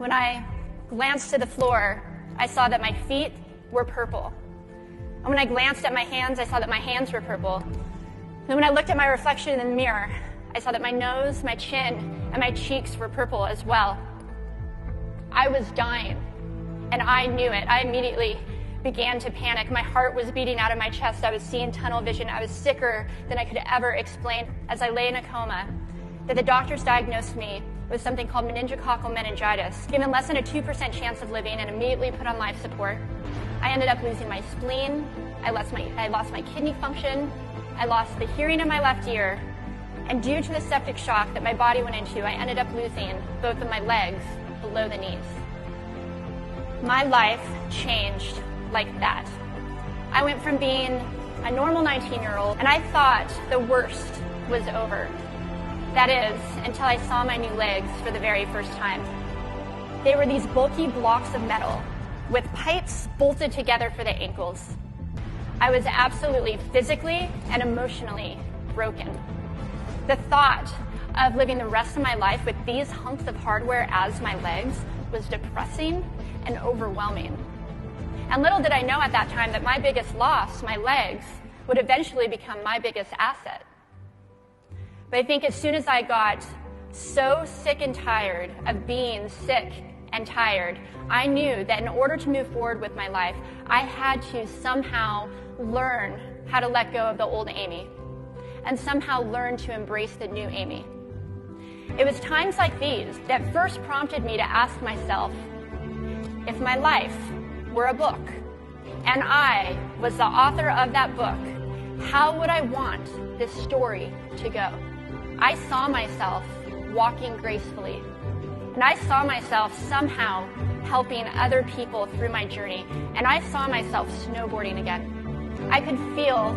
When I glanced to the floor, I saw that my feet were purple. And when I glanced at my hands, I saw that my hands were purple. And when I looked at my reflection in the mirror, I saw that my nose, my chin, and my cheeks were purple as well. I was dying, and I knew it. I immediately began to panic. My heart was beating out of my chest. I was seeing tunnel vision. I was sicker than I could ever explain. As I lay in a coma, that the doctors diagnosed me with something called meningococcal meningitis, given less than a 2% chance of living, and immediately put on life support. I ended up losing my spleen. I lost my kidney function. I lost the hearing in my left ear. And due to the septic shock that my body went into, I ended up losing both of my legs below the knees. My life changed like that. I went from being a normal 19-year-old, and I thought the worst was over. That is, until I saw my new legs for the very first time. They were these bulky blocks of metal with pipes bolted together for the ankles. I was absolutely physically and emotionally broken. The thought of living the rest of my life with these hunks of hardware as my legs was depressing and overwhelming. And little did I know at that time that my biggest loss, my legs, would eventually become my biggest asset. But I think as soon as I got so sick and tired of being sick and tired, I knew that in order to move forward with my life, I had to somehow learn how to let go of the old Amy and somehow learn to embrace the new Amy. It was times like these that first prompted me to ask myself, if my life were a book and I was the author of that book, how would I want this story to go? I saw myself walking gracefully, and I saw myself somehow helping other people through my journey, and I saw myself snowboarding again. I could feel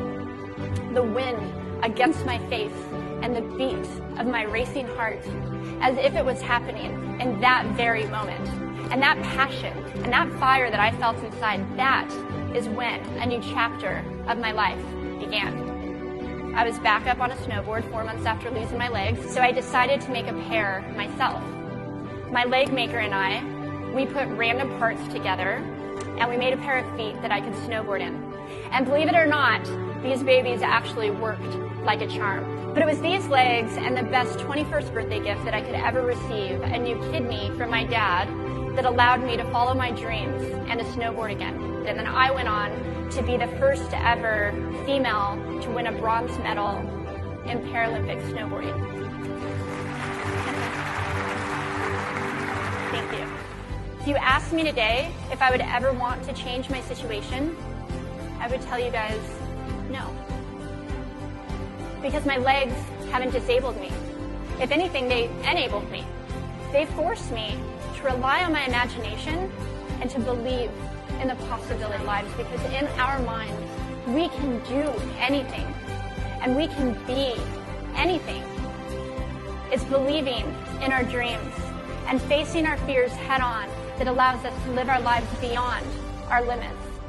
the wind against my face and the beat of my racing heart as if it was happening in that very moment. And that passion and that fire that I felt inside, that is when a new chapter of my life began. I was back up on a snowboard 4 months after losing my legs, so I decided to make a pair myself. My leg maker and I, we put random parts together, and we made a pair of feet that I could snowboard in. And believe it or not, these babies actually worked like a charm. But it was these legs and the best 21st birthday gift that I could ever receive, a new kidney from my dad, that allowed me to follow my dreams and to snowboard again. And then I went on to be the first ever female to win a bronze medal in Paralympic snowboarding. Thank you. If you asked me today if I would ever want to change my situation, I would tell you guys no. Because my legs haven't disabled me. If anything, they enabled me. They forced me to rely on my imagination and to believe in the possibility of lives, because in our minds, we can do anything and we can be anything. It's believing in our dreams and facing our fears head on that allows us to live our lives beyond our limits.